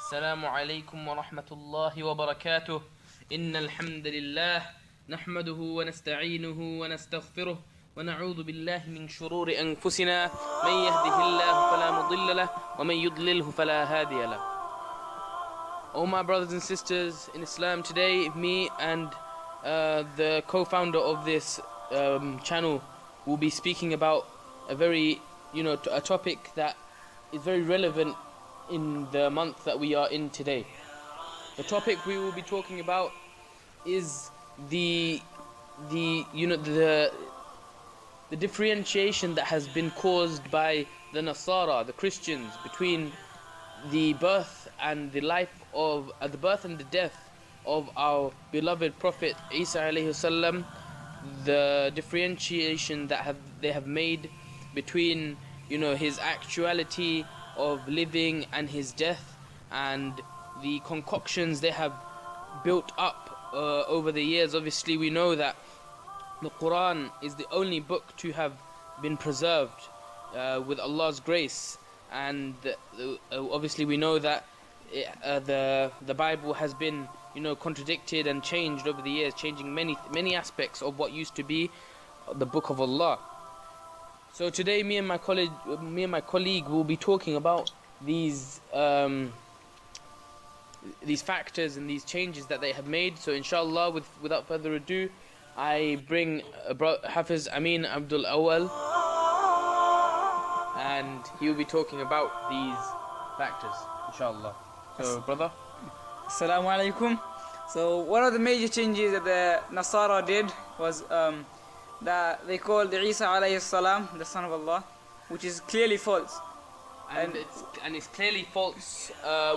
السلام عليكم ورحمة الله وبركاته. إن الحمد لله نحمده ونستعينه ونستغفره ونعوذ بالله من شرور أنفسنا من يهده الله فلا مضل له ومن يضلله فلا هادي له. All my brothers and sisters in Islam, today me and the co-founder of this channel will be speaking about a very, a topic that is very relevant in the month that we are in today. The topic we will be talking about is the differentiation that has been caused by the Nasara, the Christians, between the birth and the birth and the death of our beloved Prophet Eisa alayhi salam. The differentiation that they have made between his actuality of living and his death, and the concoctions they have built up over the years. Obviously we know that the Quran is the only book to have been preserved with Allah's grace, and obviously we know that the Bible has been contradicted and changed over the years, changing many aspects of what used to be the book of Allah. So today me and my colleague will be talking about these factors and these changes that they have made. So inshallah, without further ado, I bring Hafiz Amin Abdul Awal, and he will be talking about these factors, inshallah. So brother. Assalamu alaikum. So one of the major changes that the Nasara did was that they called Eisa alayhi salam the son of Allah, which is clearly false. And it's clearly false.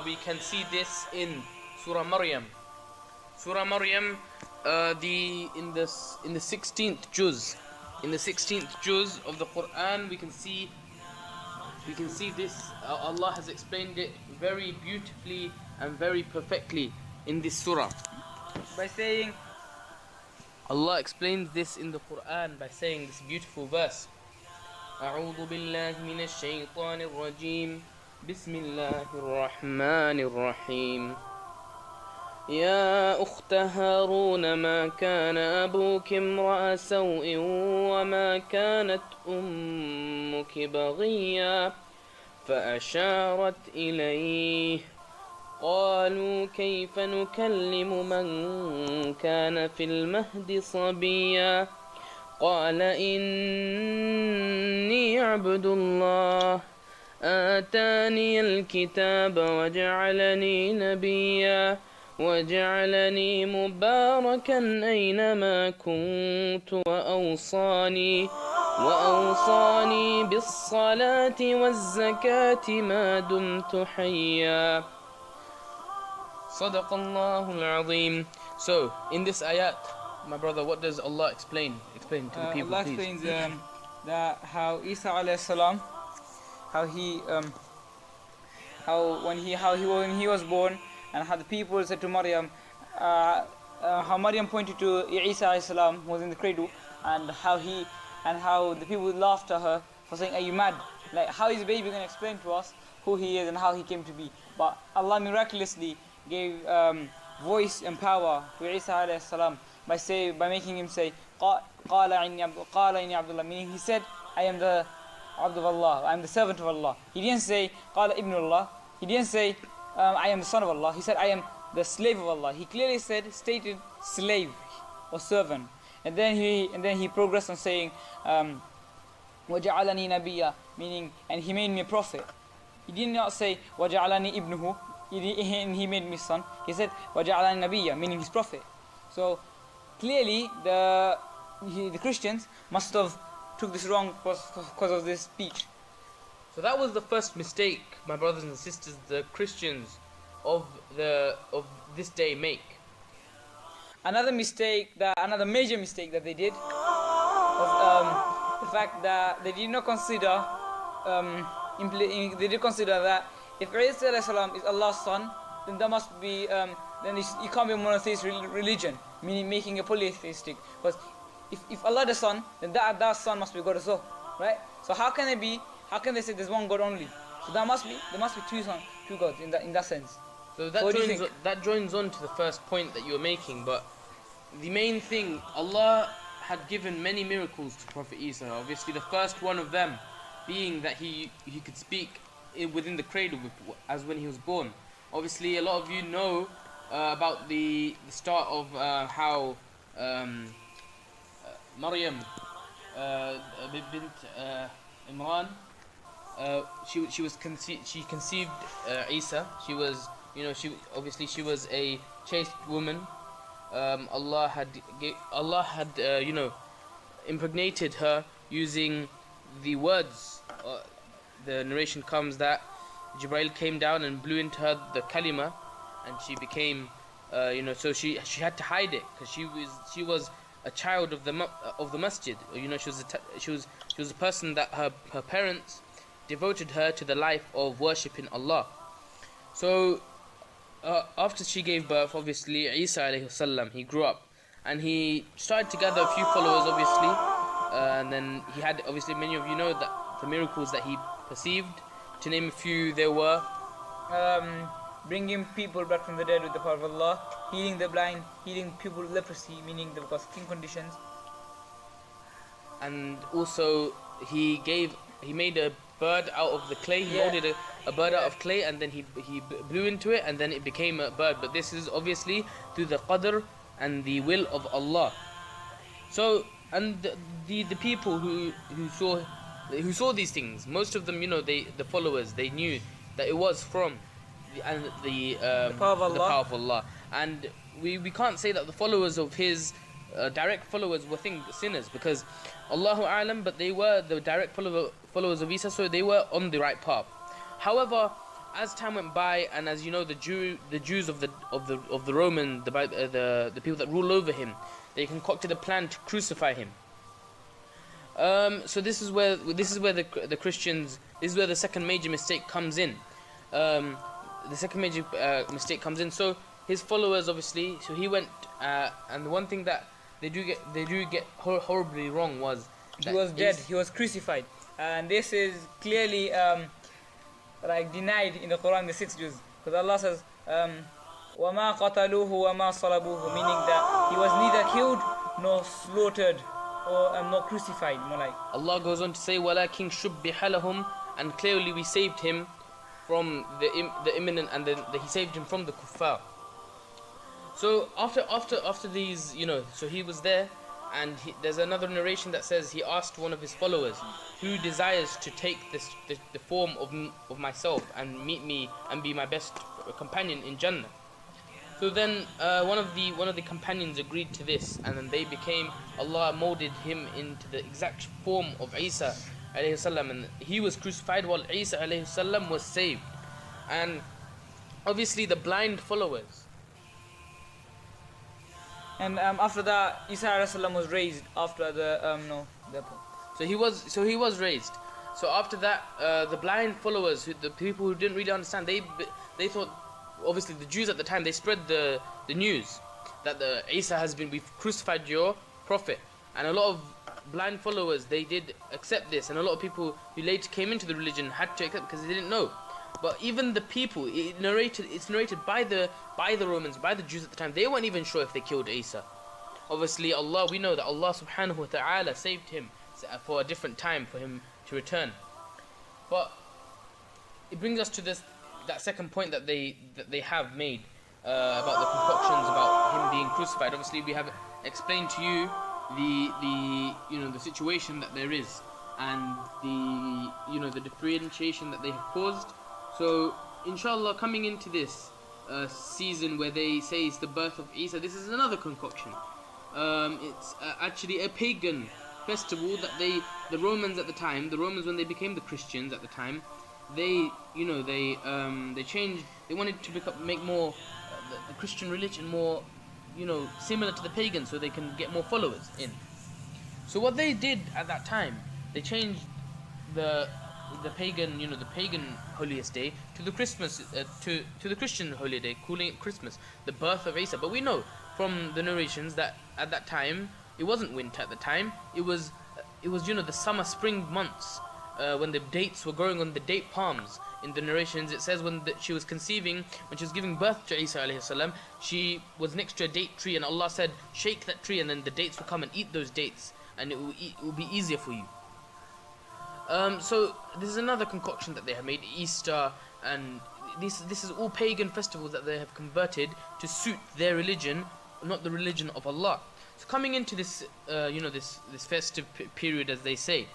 We can see this in Surah Maryam. Surah Maryam, in the 16th juz, of the Quran, we can see this. Allah has explained it very beautifully and very perfectly in this surah. By saying, Allah explains this in the Quran by saying this beautiful verse. أعوذ بالله من الشيطان الرجيم بسم الله الرحمن الرحيم يا أخت هارون ما كان أبوك امرأ سوء وما كانت أمك بغيا فأشارت إليه قالوا كيف نكلم من كان في المهد صبيا قال إني عبد الله آتاني الكتاب وجعلني نبيا وجعلني مباركا أينما كنت وأوصاني بالصلاة والزكاة ما دمت حيا صدق الله العظيم. So in this ayat, my brother, what does Allah explain to the people, Allah please? explains that how Isa alayhi salam, when he was born, and how the people said to Maryam, how Maryam pointed to Isa alayhi salam was in the cradle, and how the people laughed at her for saying, "Are you mad? Like, how is the baby going to explain to us who he is and how he came to be?" But Allah miraculously gave voice and power to Isa alayhi salam by making him say قال إني عبد الله, meaning he said, I am the Abd of Allah, I am the servant of Allah. He didn't say قال ابن الله, he didn't say I am the son of Allah. He said I am the slave of Allah. He clearly stated slave or servant. And then he progressed on saying وجعلني نبيا, meaning and he made me a prophet. He did not say وجعلني ابنه, he made me son. He said وجعلني نبيا, meaning his prophet. So clearly the Christians must have took this wrong because of this speech. So that was the first mistake, my brothers and sisters, the Christians of this day make. Another major mistake that they did was the fact that they did not consider that if Isa alayhi salam is Allah's son, then there must be then it can't be a monotheistic religion, meaning making a polytheistic. Because if Allah the Son, then that Son must be God as well, right? So how can they say there's one God only? So there must be two gods in that sense. So What do you think? that joins on to the first point that you were making, but the main thing, Allah had given many miracles to Prophet Isa. Obviously, the first one of them being that he could speak within the cradle as when he was born. Obviously, a lot of you know about the start of how Maryam bint Imran, she conceived Isa. She was, she was a chaste woman. Allah had impregnated her using the words. The narration comes that Jibreel came down and blew into her the kalima, and she became, so she had to hide it because she was a child of the masjid. She was a person that her parents devoted her to the life of worshipping Allah. So after she gave birth, obviously Isa alayhi salam, he grew up and he started to gather a few followers, obviously, and then he had, obviously, many of you know that the miracles that he perceived. To name a few, there were bringing people back from the dead with the power of Allah, healing the blind, healing people with leprosy, meaning the skin conditions. And also he made a bird out of the clay. He molded a bird out of clay, and then he blew into it, and then it became a bird. But this is obviously through the qadr and the will of Allah. So, and the people who saw these things, most of them, the followers, they knew that it was from the power of Allah. And we can't say that the followers of his direct followers were sinners, because Allahu A'lam, but they were the direct followers of Isa, so they were on the right path. However, as time went by, and as you know, the Jews of the Roman, the people that rule over him, they concocted a plan to crucify him. So this is where the Christians, this is where the second major mistake comes in. The second major mistake comes in. So his followers, obviously, so he went, and the one thing that they do get horribly wrong was he was dead. He was crucified, and this is clearly denied in the Quran, the 6th juz, because Allah says, وَمَا قَتَلُوهُ وَمَا صَلَبُوهُ, meaning that he was neither killed nor slaughtered or not crucified, more like. Allah goes on to say, وَلَكِنْ شُبِّحَ لَهُمْ, and clearly we saved him from the imminent, and then he saved him from the kuffar. So after these, so he was there, and there's another narration that says he asked one of his followers, who desires to take the form of myself and meet me and be my best companion in Jannah. So then one of the companions agreed to this, and then they became, Allah molded him into the exact form of Isa alayhi salam, and he was crucified while Isa alayhi salam was saved. And obviously the blind followers. And after that, Isa alayhi salam was raised after So he was raised. So after that, the blind followers, the people who didn't really understand, they thought, obviously the Jews at the time, they spread the news that we've crucified your prophet, and a lot of blind followers, they did accept this, and a lot of people who later came into the religion had to accept because they didn't know. But even the people, it's narrated by the Romans, by the Jews at the time, they weren't even sure if they killed Isa. Obviously we know that Allah subhanahu wa ta'ala saved him for a different time for him to return. But it brings us to that second point that they have made about the concoctions about him being crucified. Obviously we have explained to you the situation that there is, and the differentiation that they have caused. So inshallah, coming into this season where they say it's the birth of Isa, this is another concoction. It's actually a pagan festival that the Romans at the time, when they became the Christians at the time, they changed. They wanted to make more the Christian religion more similar to the pagan, so they can get more followers in. So what they did at that time, they changed the pagan holiest day to the Christmas to the Christian holy day, calling it Christmas, the birth of Isa. But we know from the narrations that at that time it wasn't winter. At the time it was the summer spring months, when the dates were growing on the date palms. In the narrations it says when she was conceiving, when she was giving birth to Isa alayhi salam, she was next to a date tree, and Allah said, shake that tree and then the dates will come and eat those dates, and it will be easier for you. So this is another concoction that they have made, Easter, and this is all pagan festivals that they have converted to suit their religion, not the religion of Allah. So coming into this, this festive period, as they say,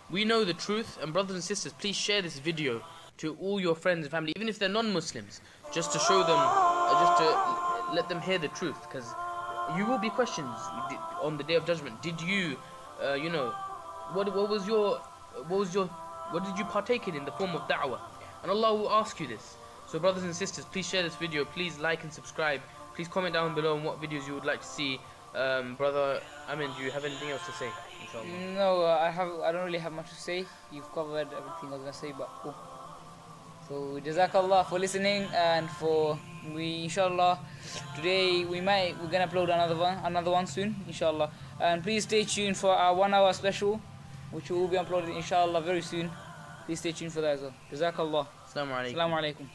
we know the truth, and brothers and sisters, please share this video to all your friends and family, even if they're non-Muslims, just to show them, just to let them hear the truth, because you will be questioned on the Day of Judgment. Did you, what did you partake in the form of da'wah? And Allah will ask you this. So brothers and sisters, please share this video, please like and subscribe, please comment down below on what videos you would like to see. Brother Amin, do you have anything else to say? Inshallah. No, I don't really have much to say. You've covered everything I was gonna say, but cool. So Jazakallah for listening, and inshallah today we're gonna upload another one soon, inshallah. And please stay tuned for our 1 hour special, which will be uploaded inshallah very soon. Please stay tuned for that as well. Jazakallah. Assalamu alaikum. Assalamu alaikum.